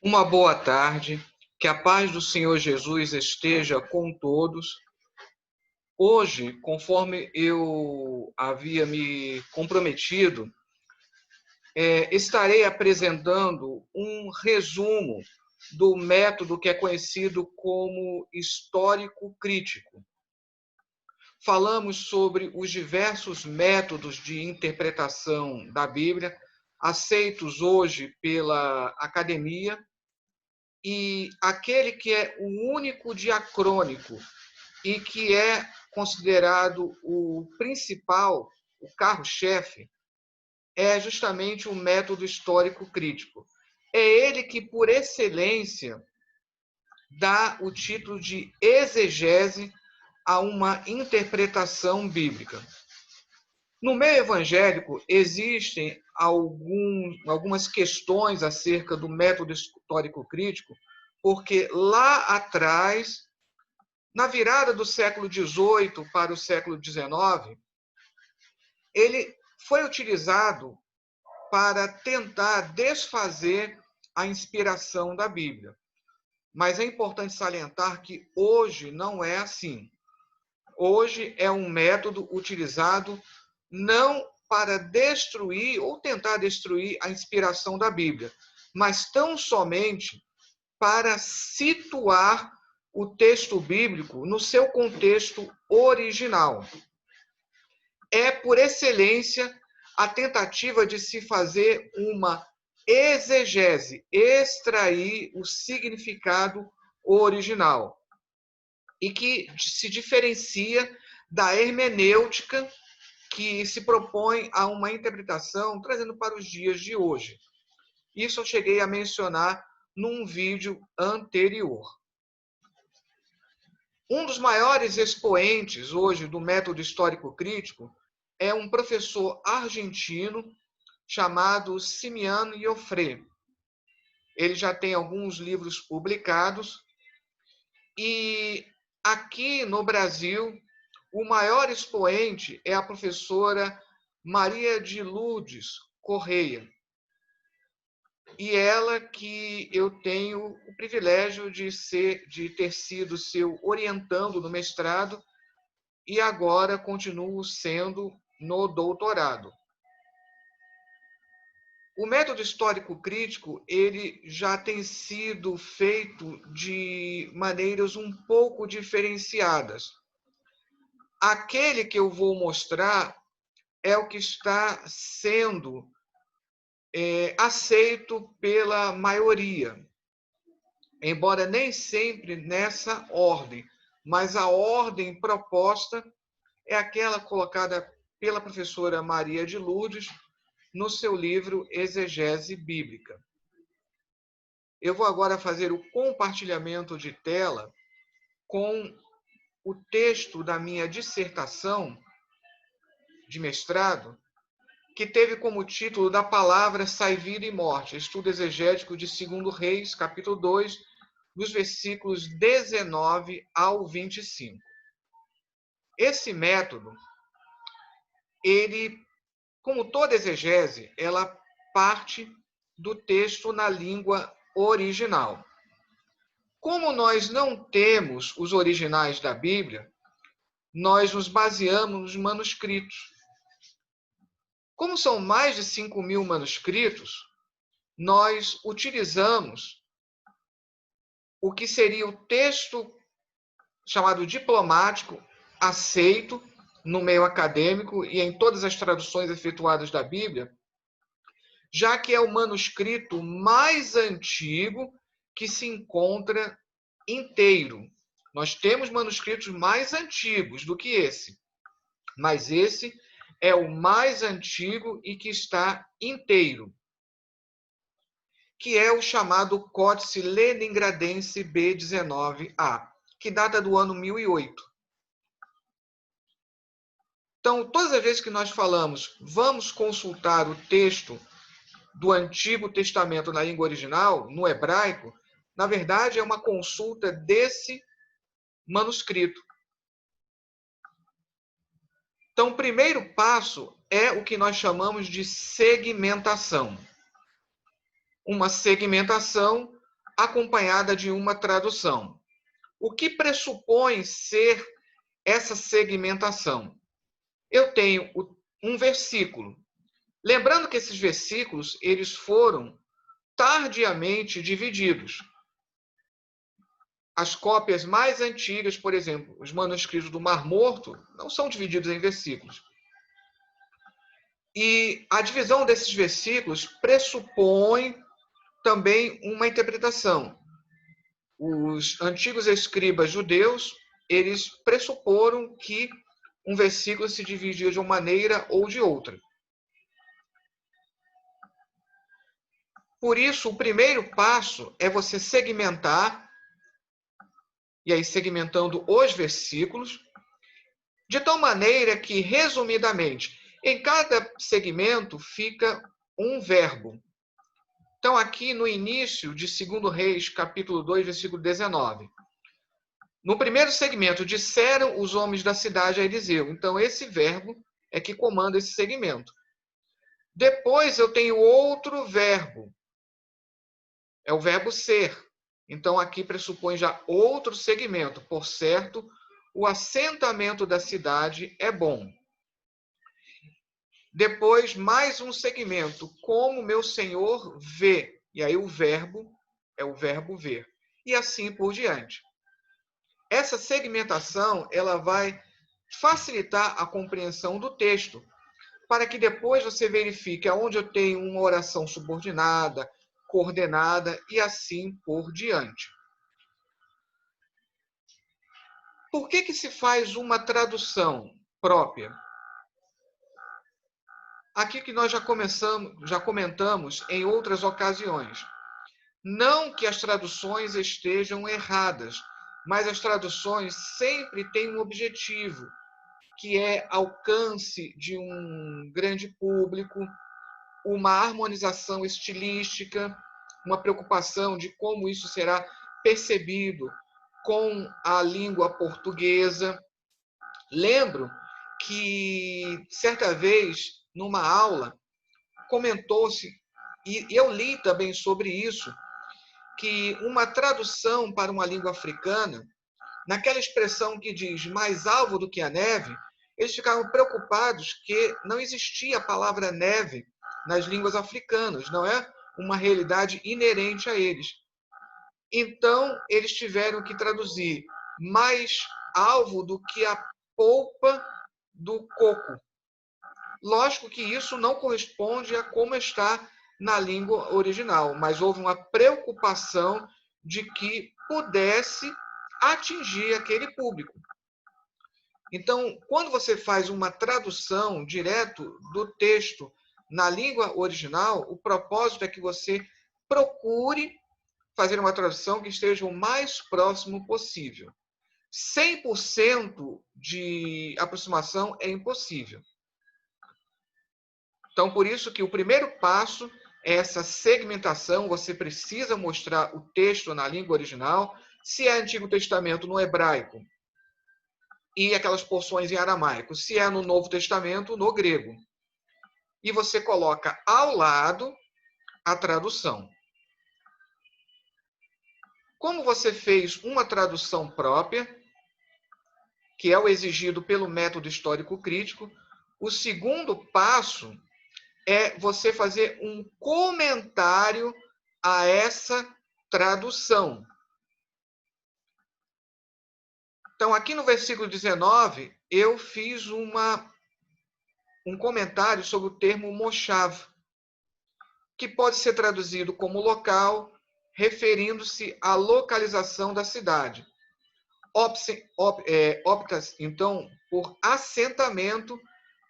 Uma boa tarde, que a paz do Senhor Jesus esteja com todos. Hoje, conforme eu havia me comprometido, estarei apresentando um resumo do método que é conhecido como histórico crítico. Falamos sobre os diversos métodos de interpretação da Bíblia, aceitos hoje pela academia, e aquele que é o único diacrônico e que é considerado o principal, o carro-chefe, é justamente o método histórico crítico. É ele que, por excelência, dá o título de exegese a uma interpretação bíblica. No meio evangélico, existem algumas questões acerca do método histórico crítico, porque lá atrás, na virada do século XVIII para o século XIX, ele foi utilizado para tentar desfazer a inspiração da Bíblia. Mas é importante salientar que hoje não é assim. Hoje é um método utilizado não para destruir ou tentar destruir a inspiração da Bíblia, mas tão somente para situar o texto bíblico no seu contexto original. É, por excelência, a tentativa de se fazer uma exegese, extrair o significado original, e que se diferencia da hermenêutica, que se propõe a uma interpretação trazendo para os dias de hoje. Isso eu cheguei a mencionar num vídeo anterior. Um dos maiores expoentes hoje do método histórico crítico é um professor argentino chamado Simiano Iofré. Ele já tem alguns livros publicados e aqui no Brasil o maior expoente é a professora Maria de Lourdes Correia. E ela que eu tenho o privilégio de ter sido seu orientando no mestrado e agora continuo sendo no doutorado. O método histórico crítico, ele já tem sido feito de maneiras um pouco diferenciadas. Aquele que eu vou mostrar é o que está sendo aceito pela maioria, embora nem sempre nessa ordem, mas a ordem proposta é aquela colocada pela professora Maria de Lourdes no seu livro Exegese Bíblica. Eu vou agora fazer o compartilhamento de tela com o texto da minha dissertação de mestrado, que teve como título Da Palavra Sai Vida e Morte, estudo exegético de 2 Reis, capítulo 2, dos versículos 19 ao 25. Esse método, ele, como toda exegese, ela parte do texto na língua original. Como nós não temos os originais da Bíblia, nós nos baseamos nos manuscritos. Como são mais de 5.000 manuscritos, nós utilizamos o que seria o texto chamado diplomático, aceito no meio acadêmico e em todas as traduções efetuadas da Bíblia, já que é o manuscrito mais antigo que se encontra inteiro. Nós temos manuscritos mais antigos do que esse, mas esse é o mais antigo e que está inteiro, que é o chamado Códice Leningradense B19A, que data do ano 1008. Então, todas as vezes que nós falamos, vamos consultar o texto do Antigo Testamento na língua original, no hebraico, na verdade é uma consulta desse manuscrito. Então, o primeiro passo é o que nós chamamos de segmentação. Uma segmentação acompanhada de uma tradução. O que pressupõe ser essa segmentação? Eu tenho um versículo. Lembrando que esses versículos, eles foram tardiamente divididos. As cópias mais antigas, por exemplo, os manuscritos do Mar Morto, não são divididos em versículos. E a divisão desses versículos pressupõe também uma interpretação. Os antigos escribas judeus, eles pressuporam que um versículo se dividia de uma maneira ou de outra. Por isso, o primeiro passo é você segmentar, e aí segmentando os versículos, de tal maneira que, resumidamente, em cada segmento fica um verbo. Então, aqui no início de 2 Reis, capítulo 2, versículo 19. No primeiro segmento, disseram os homens da cidade a Eliseu. Então, esse verbo é que comanda esse segmento. Depois, eu tenho outro verbo. É o verbo ser. Então, aqui pressupõe já outro segmento. Por certo, o assentamento da cidade é bom. Depois, mais um segmento. Como meu senhor vê. E aí o verbo é o verbo ver. E assim por diante. Essa segmentação, ela vai facilitar a compreensão do texto, para que depois você verifique aonde eu tenho uma oração subordinada, coordenada e assim por diante. Por que se faz uma tradução própria? Aqui que nós já comentamos em outras ocasiões. Não que as traduções estejam erradas, mas as traduções sempre têm um objetivo, que é alcance de um grande público, uma harmonização estilística, uma preocupação de como isso será percebido com a língua portuguesa. Lembro que, certa vez, numa aula, comentou-se, e eu li também sobre isso, que uma tradução para uma língua africana, naquela expressão que diz mais alvo do que a neve, eles ficaram preocupados que não existia a palavra neve nas línguas africanas, não é uma realidade inerente a eles. Então, eles tiveram que traduzir mais alvo do que a polpa do coco. Lógico que isso não corresponde a como está na língua original, mas houve uma preocupação de que pudesse atingir aquele público. Então, quando você faz uma tradução direto do texto na língua original, o propósito é que você procure fazer uma tradução que esteja o mais próximo possível. 100% de aproximação é impossível. Então, por isso que o primeiro passo é essa segmentação. Você precisa mostrar o texto na língua original, se é Antigo Testamento no hebraico, e aquelas porções em aramaico, se é no Novo Testamento no grego. E você coloca ao lado a tradução. Como você fez uma tradução própria, que é o exigido pelo método histórico crítico, o segundo passo é você fazer um comentário a essa tradução. Então, aqui no versículo 19, eu fiz um comentário sobre o termo moshav, que pode ser traduzido como local, referindo-se à localização da cidade. Opta, então, por assentamento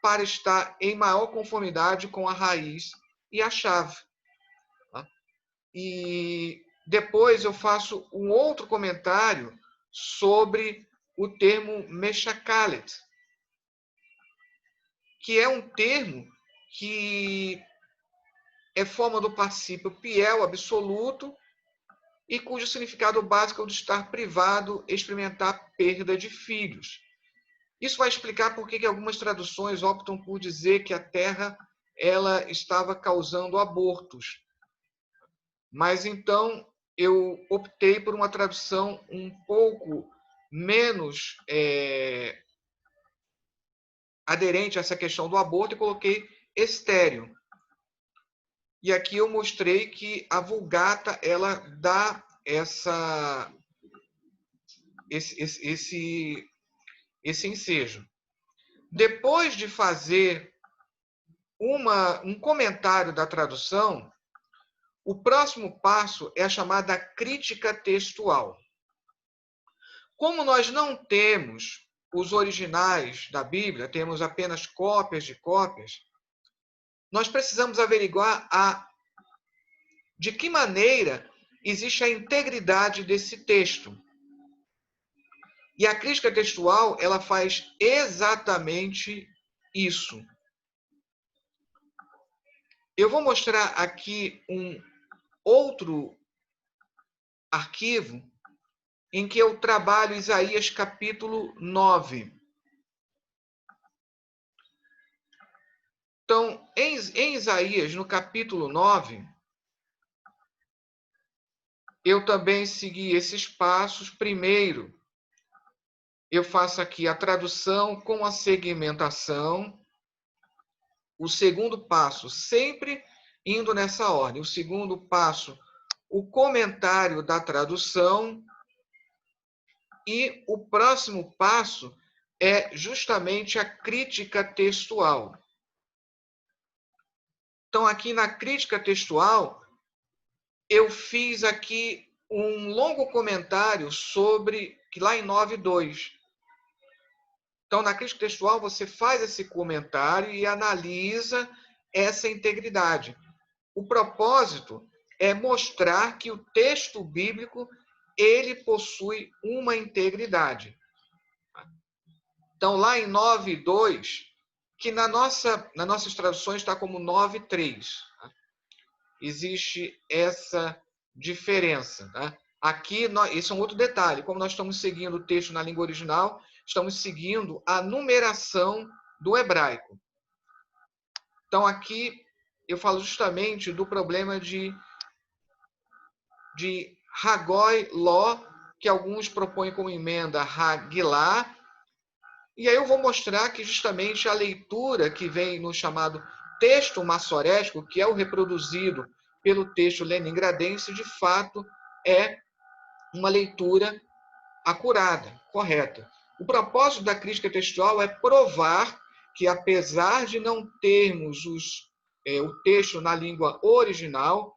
para estar em maior conformidade com a raiz e a chave. E depois eu faço um outro comentário sobre o termo meshakalet, que é um termo que é forma do particípio piel absoluto e cujo significado básico é o de estar privado, experimentar perda de filhos. Isso vai explicar por que algumas traduções optam por dizer que a terra ela estava causando abortos. Mas então eu optei por uma tradução um pouco menos aderente a essa questão do aborto e coloquei estéril. E aqui eu mostrei que a Vulgata ela dá esse ensejo. Depois de fazer um comentário da tradução, o próximo passo é a chamada crítica textual. Como nós não temos os originais da Bíblia, temos apenas cópias de cópias, nós precisamos averiguar de que maneira existe a integridade desse texto. E a crítica textual, ela faz exatamente isso. Eu vou mostrar aqui um outro arquivo em que eu trabalho Isaías capítulo 9. Então, em Isaías, no capítulo 9, eu também segui esses passos. Primeiro, eu faço aqui a tradução com a segmentação. O segundo passo, sempre indo nessa ordem. O segundo passo, o comentário da tradução. E o próximo passo é justamente a crítica textual. Então, aqui na crítica textual, eu fiz aqui um longo comentário sobre, que lá em 9.2. Então, na crítica textual, você faz esse comentário e analisa essa integridade. O propósito é mostrar que o texto bíblico ele possui uma integridade. Então, lá em 9.2, que nas nossas traduções está como 9.3. Tá? Existe essa diferença. Tá? Aqui, esse é um outro detalhe. Como nós estamos seguindo o texto na língua original, estamos seguindo a numeração do hebraico. Então, aqui eu falo justamente do problema de Hagoi Ló, que alguns propõem como emenda Hagilá. E aí eu vou mostrar que justamente a leitura que vem no chamado texto massorético, que é o reproduzido pelo texto leningradense, de fato é uma leitura acurada, correta. O propósito da crítica textual é provar que, apesar de não termos o texto na língua original,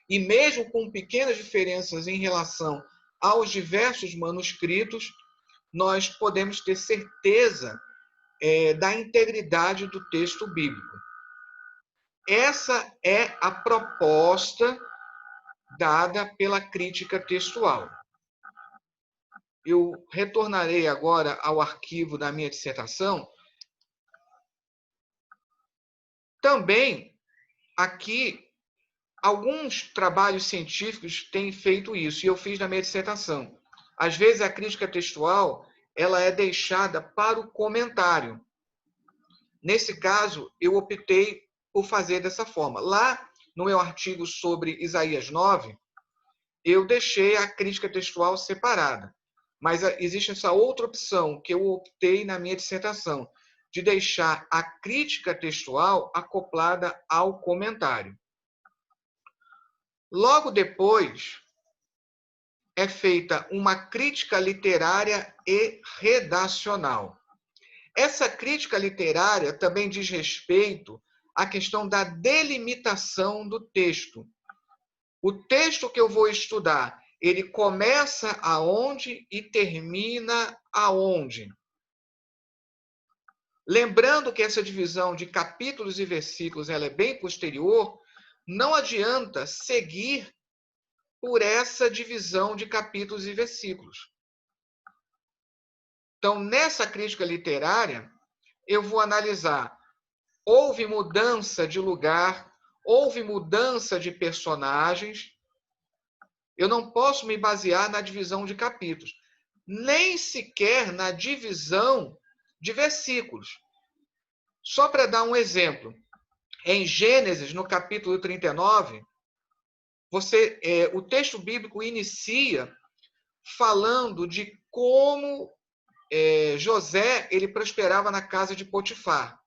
e mesmo com pequenas diferenças em relação aos diversos manuscritos, nós podemos ter certeza da integridade do texto bíblico. Essa é a proposta dada pela crítica textual. Eu retornarei agora ao arquivo da minha dissertação. Também, aqui, alguns trabalhos científicos têm feito isso, e eu fiz na minha dissertação. Às vezes, a crítica textual ela é deixada para o comentário. Nesse caso, eu optei por fazer dessa forma. Lá, no meu artigo sobre Isaías 9, eu deixei a crítica textual separada. Mas existe essa outra opção que eu optei na minha dissertação, de deixar a crítica textual acoplada ao comentário. Logo depois, é feita uma crítica literária e redacional. Essa crítica literária também diz respeito à questão da delimitação do texto. O texto que eu vou estudar, ele começa aonde e termina aonde? Lembrando que essa divisão de capítulos e versículos ela é bem posterior, não adianta seguir por essa divisão de capítulos e versículos. Então, nessa crítica literária, eu vou analisar: houve mudança de lugar, houve mudança de personagens. Eu não posso me basear na divisão de capítulos, nem sequer na divisão de versículos. Só para dar um exemplo, em Gênesis, no capítulo 39, o texto bíblico inicia falando de como José ele prosperava na casa de Potifar.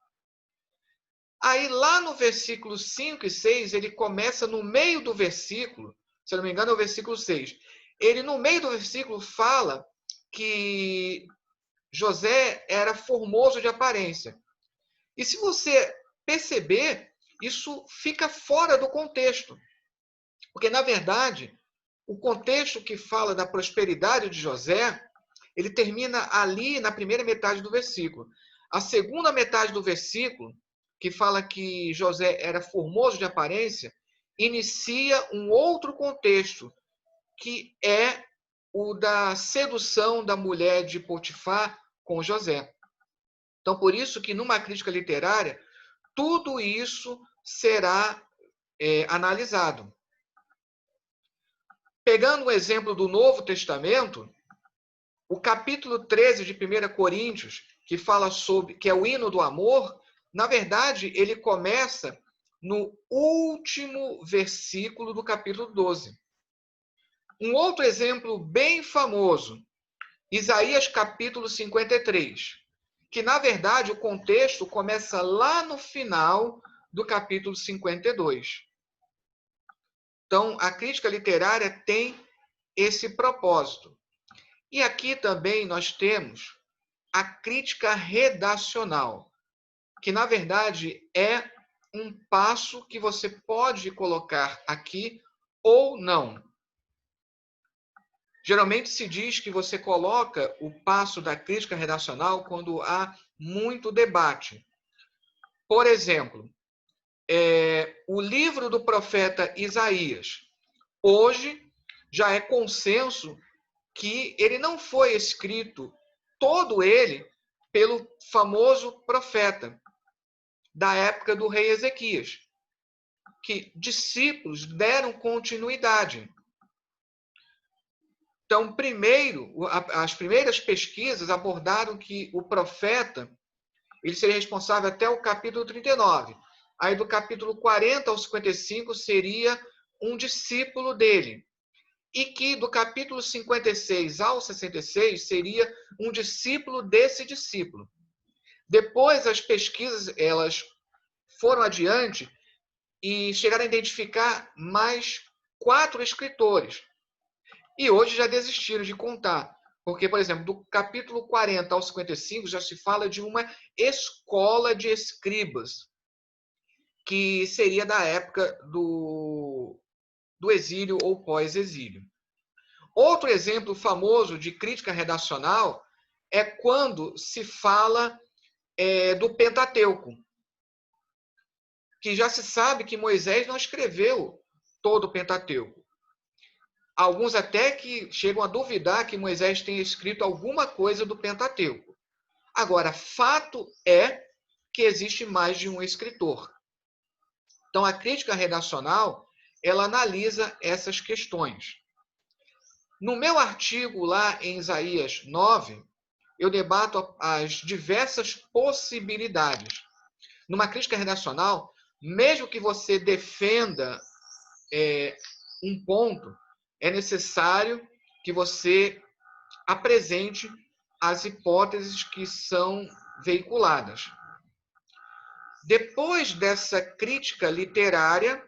Aí, lá no versículo 5 e 6, ele começa no meio do versículo, se eu não me engano, é o versículo 6. Ele, no meio do versículo, fala que José era formoso de aparência. E se você perceber, isso fica fora do contexto. Porque, na verdade, o contexto que fala da prosperidade de José, ele termina ali na primeira metade do versículo. A segunda metade do versículo, que fala que José era formoso de aparência, inicia um outro contexto, que é o da sedução da mulher de Potifar com José. Então, por isso que numa crítica literária, tudo isso será analisado. Pegando o exemplo do Novo Testamento, o capítulo 13 de 1 Coríntios, que fala sobre, que é o hino do amor, na verdade, ele começa no último versículo do capítulo 12. Um outro exemplo bem famoso, Isaías capítulo 53, que na verdade o contexto começa lá no final do capítulo 52. Então, a crítica literária tem esse propósito. E aqui também nós temos a crítica redacional, que na verdade é um passo que você pode colocar aqui ou não. Geralmente se diz que você coloca o passo da crítica redacional quando há muito debate. Por exemplo, o livro do profeta Isaías. Hoje já é consenso que ele não foi escrito todo ele pelo famoso profeta da época do rei Ezequias, que discípulos deram continuidade. Então, primeiro, as primeiras pesquisas abordaram que o profeta ele seria responsável até o capítulo 39. Aí, do capítulo 40 ao 55, seria um discípulo dele. E que do capítulo 56 ao 66 seria um discípulo desse discípulo. Depois, as pesquisas elas foram adiante e chegaram a identificar mais 4 escritores. E hoje já desistiram de contar. Porque, por exemplo, do capítulo 40 ao 55 já se fala de uma escola de escribas, que seria da época do exílio ou pós-exílio. Outro exemplo famoso de crítica redacional é quando se fala do Pentateuco, que já se sabe que Moisés não escreveu todo o Pentateuco. Alguns até que chegam a duvidar que Moisés tenha escrito alguma coisa do Pentateuco. Agora, fato é que existe mais de um escritor. Então, a crítica redacional, ela analisa essas questões. No meu artigo lá em Isaías 9, eu debato as diversas possibilidades. Numa crítica redacional, mesmo que você defenda um ponto, é necessário que você apresente as hipóteses que são veiculadas. Depois dessa crítica literária,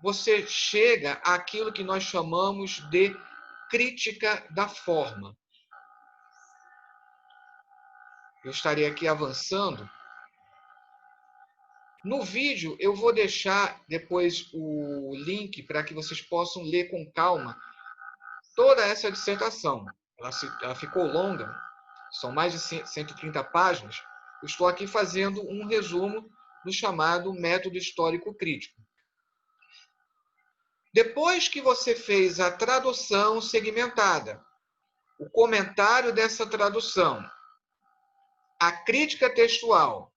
você chega àquilo que nós chamamos de crítica da forma. Eu estarei aqui avançando. No vídeo, eu vou deixar depois o link para que vocês possam ler com calma toda essa dissertação. Ela ficou longa, são mais de 130 páginas. Eu estou aqui fazendo um resumo do chamado método histórico crítico. Depois que você fez a tradução segmentada, o comentário dessa tradução, a crítica textual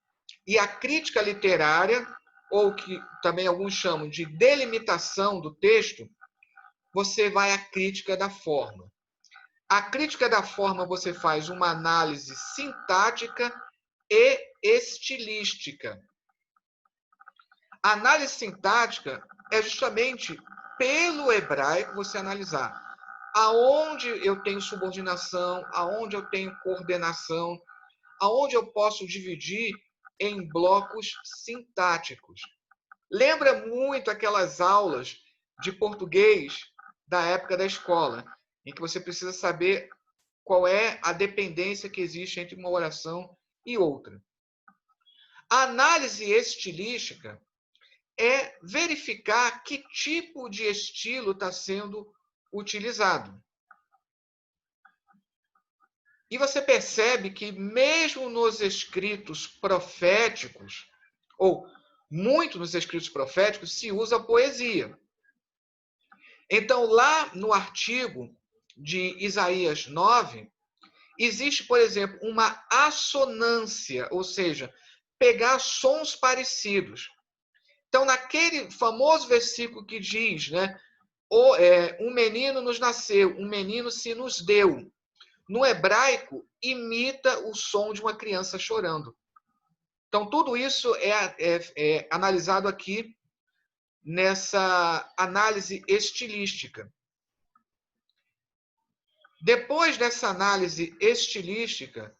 e a crítica literária, ou que também alguns chamam de delimitação do texto, você vai à crítica da forma. A crítica da forma você faz uma análise sintática e estilística. A análise sintática é justamente pelo hebraico você analisar aonde eu tenho subordinação, aonde eu tenho coordenação, aonde eu posso dividir em blocos sintáticos. Lembra muito aquelas aulas de português da época da escola, em que você precisa saber qual é a dependência que existe entre uma oração e outra. A análise estilística é verificar que tipo de estilo está sendo utilizado. E você percebe que, mesmo nos escritos proféticos, ou muito nos escritos proféticos, se usa poesia. Então, lá no artigo de Isaías 9, existe, por exemplo, uma assonância, ou seja, pegar sons parecidos. Então, naquele famoso versículo que diz, né, um menino nos nasceu, um menino se nos deu. No hebraico, imita o som de uma criança chorando. Então, tudo isso é analisado aqui nessa análise estilística. Depois dessa análise estilística,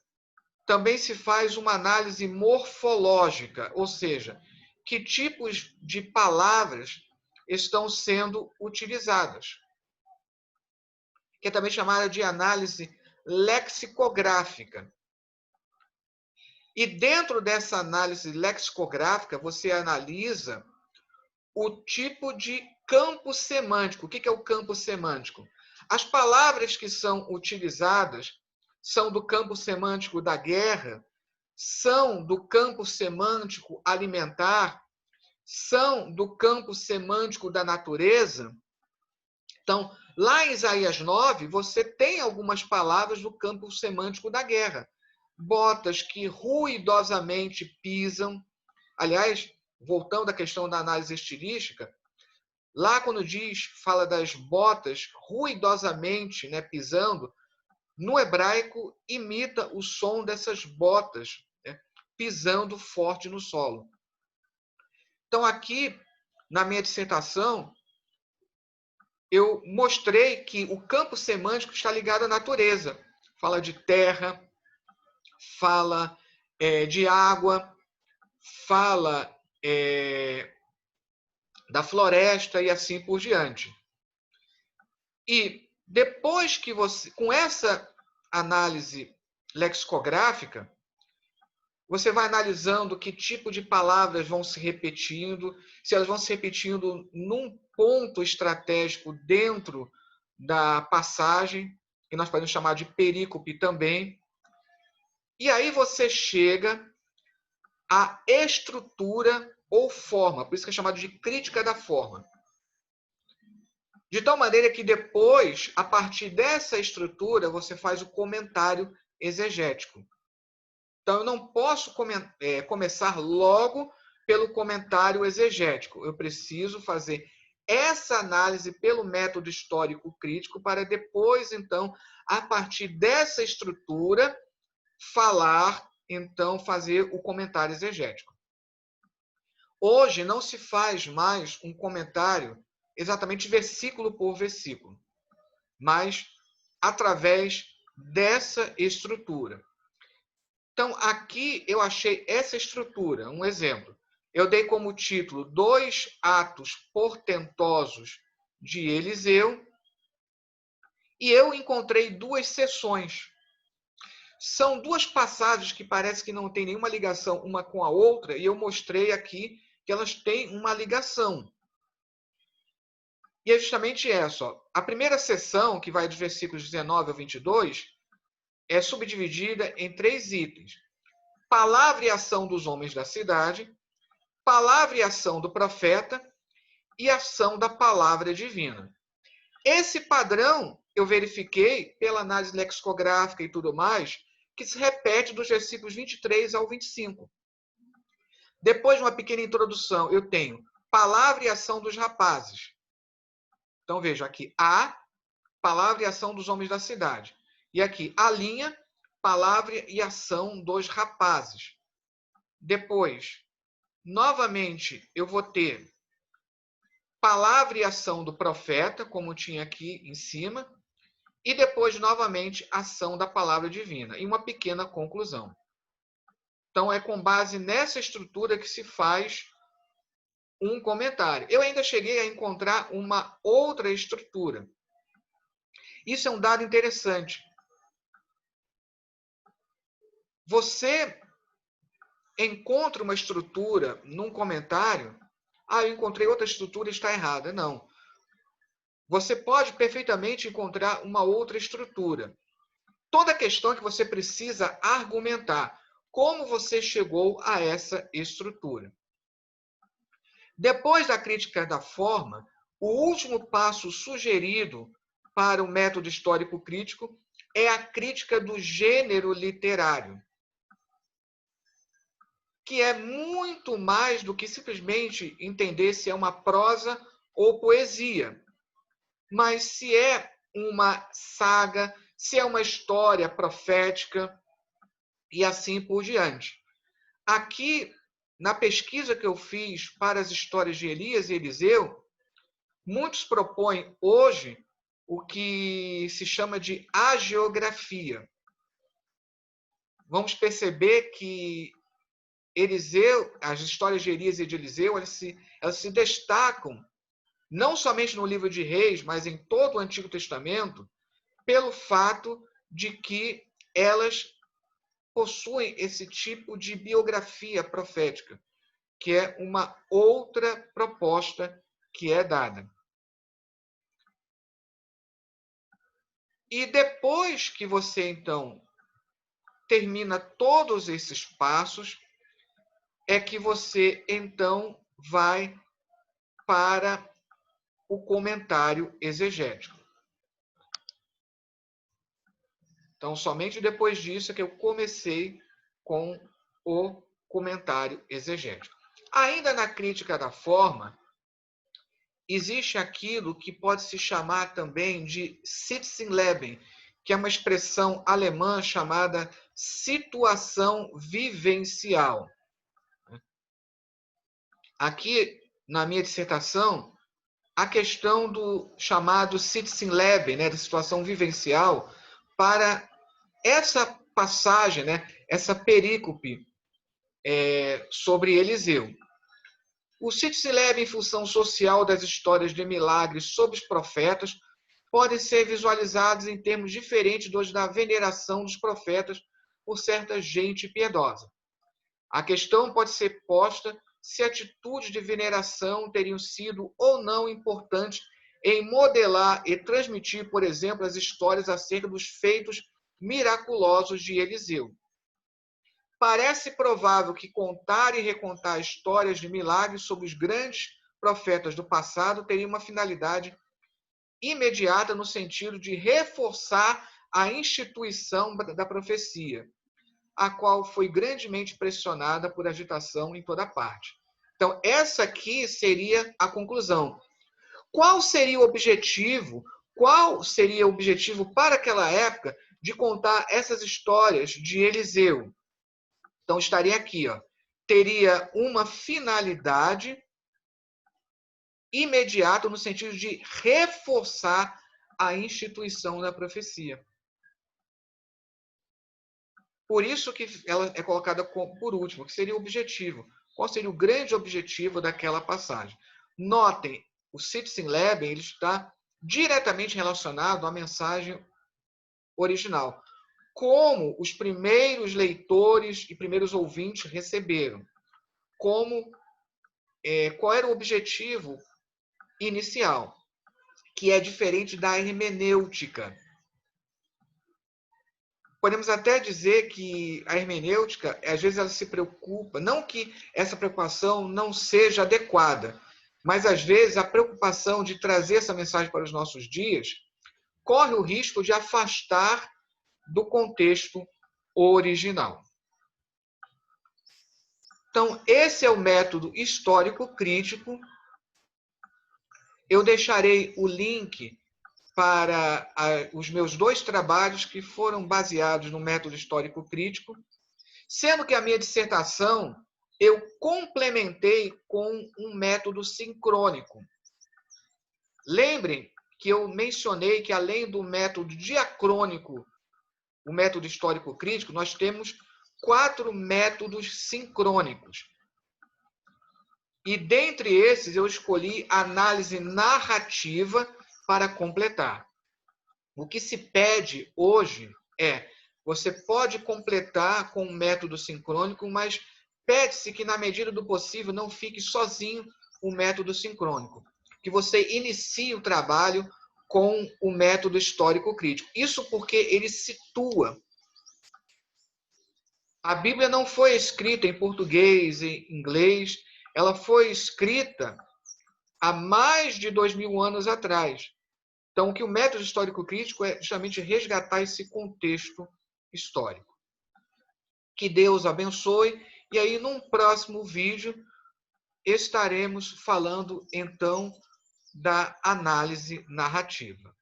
também se faz uma análise morfológica, ou seja, que tipos de palavras estão sendo utilizadas, que é também chamada de análise lexicográfica. E dentro dessa análise lexicográfica, você analisa o tipo de campo semântico. O que é o campo semântico? As palavras que são utilizadas são do campo semântico da guerra, são do campo semântico alimentar, são do campo semântico da natureza. Então, lá em Isaías 9, você tem algumas palavras do campo semântico da guerra. Botas que ruidosamente pisam. Aliás, voltando à questão da análise estilística, lá quando fala das botas ruidosamente, né, pisando, no hebraico imita o som dessas botas, né, pisando forte no solo. Então, aqui, na minha dissertação, eu mostrei que o campo semântico está ligado à natureza. Fala de terra, fala de água, fala da floresta e assim por diante. E depois que você, com essa análise lexicográfica, você vai analisando que tipo de palavras vão se repetindo, se elas vão se repetindo num ponto estratégico dentro da passagem, que nós podemos chamar de perícope também. E aí você chega à estrutura ou forma, por isso que é chamado de crítica da forma. De tal maneira que depois, a partir dessa estrutura, você faz o comentário exegético. Então, eu não posso começar logo pelo comentário exegético. Eu preciso fazer essa análise pelo método histórico crítico para depois, então, a partir dessa estrutura, fazer o comentário exegético. Hoje não se faz mais um comentário exatamente versículo por versículo, mas através dessa estrutura. Então, aqui eu achei essa estrutura, um exemplo. Eu dei como título 2 atos portentosos de Eliseu e eu encontrei 2 seções. São 2 passagens que parece que não tem nenhuma ligação uma com a outra e eu mostrei aqui que elas têm uma ligação. E é justamente essa. Ó. A primeira seção, que vai dos versículos 19 ao 22, é subdividida em 3 itens. Palavra e ação dos homens da cidade, palavra e ação do profeta e ação da palavra divina. Esse padrão eu verifiquei pela análise lexicográfica e tudo mais, que se repete dos versículos 23 ao 25. Depois de uma pequena introdução, eu tenho palavra e ação dos rapazes. Então, veja aqui, a palavra e ação dos homens da cidade. E aqui, a linha, palavra e ação dos rapazes. Depois, novamente, eu vou ter palavra e ação do profeta, como tinha aqui em cima, e depois, novamente, ação da palavra divina, e uma pequena conclusão. Então, é com base nessa estrutura que se faz um comentário. Eu ainda cheguei a encontrar uma outra estrutura. Isso é um dado interessante. Você encontra uma estrutura num comentário, eu encontrei outra estrutura, está errada. Não. Você pode perfeitamente encontrar uma outra estrutura. Toda a questão é que você precisa argumentar como você chegou a essa estrutura. Depois da crítica da forma, o último passo sugerido para o método histórico crítico é a crítica do gênero literário, que é muito mais do que simplesmente entender se é uma prosa ou poesia, mas se é uma saga, se é uma história profética e assim por diante. Aqui, na pesquisa que eu fiz para as histórias de Elias e Eliseu, muitos propõem hoje o que se chama de hagiografia. Vamos perceber que Eliseu, as histórias de Elias e de Eliseu, elas se destacam não somente no livro de Reis, mas em todo o Antigo Testamento, pelo fato de que elas possuem esse tipo de biografia profética, que é uma outra proposta que é dada. E depois que você, então, termina todos esses passos, é que você, então, vai para o comentário exegético. Então, somente depois disso é que eu comecei com o comentário exegético. Ainda na crítica da forma, existe aquilo que pode se chamar também de Sitzenleben, que é uma expressão alemã chamada situação vivencial. Aqui, na minha dissertação, a questão do chamado Sitzenleben, da situação vivencial, para essa passagem, essa perícope sobre Eliseu. O Sitzenleben, em função social das histórias de milagres sobre os profetas, podem ser visualizados em termos diferentes dos da veneração dos profetas por certa gente piedosa. A questão pode ser posta se atitudes de veneração teriam sido ou não importantes em modelar e transmitir, por exemplo, as histórias acerca dos feitos miraculosos de Eliseu. Parece provável que contar e recontar histórias de milagres sobre os grandes profetas do passado teria uma finalidade imediata no sentido de reforçar a instituição da profecia, a qual foi grandemente pressionada por agitação em toda parte. Então, essa aqui seria a conclusão. Qual seria o objetivo? Qual seria o objetivo para aquela época de contar essas histórias de Eliseu? Então, estaria aqui, teria uma finalidade imediata no sentido de reforçar a instituição da profecia. Por isso que ela é colocada por último, que seria o objetivo. Qual seria o grande objetivo daquela passagem? Notem, o Sitzenleben ele está diretamente relacionado à mensagem original. Como os primeiros leitores e primeiros ouvintes receberam. Qual era o objetivo inicial, que é diferente da hermenêutica. Podemos até dizer que a hermenêutica, às vezes, ela se preocupa, não que essa preocupação não seja adequada, mas, às vezes, a preocupação de trazer essa mensagem para os nossos dias corre o risco de afastar do contexto original. Então, esse é o método histórico-crítico. Eu deixarei o link para os meus 2 trabalhos que foram baseados no método histórico-crítico, sendo que a minha dissertação eu complementei com um método sincrônico. Lembrem que eu mencionei que, além do método diacrônico, o método histórico-crítico, nós temos 4 métodos sincrônicos. E dentre esses, eu escolhi a análise narrativa para completar. O que se pede hoje é, você pode completar com o método sincrônico, mas pede-se que, na medida do possível, não fique sozinho o método sincrônico. Que você inicie o trabalho com o método histórico-crítico. Isso porque ele situa. A Bíblia não foi escrita em português e inglês, ela foi escrita há mais de 2000 anos atrás. Então, o que o método histórico-crítico é justamente resgatar esse contexto histórico. Que Deus abençoe. E aí, num próximo vídeo, estaremos falando, então, da análise narrativa.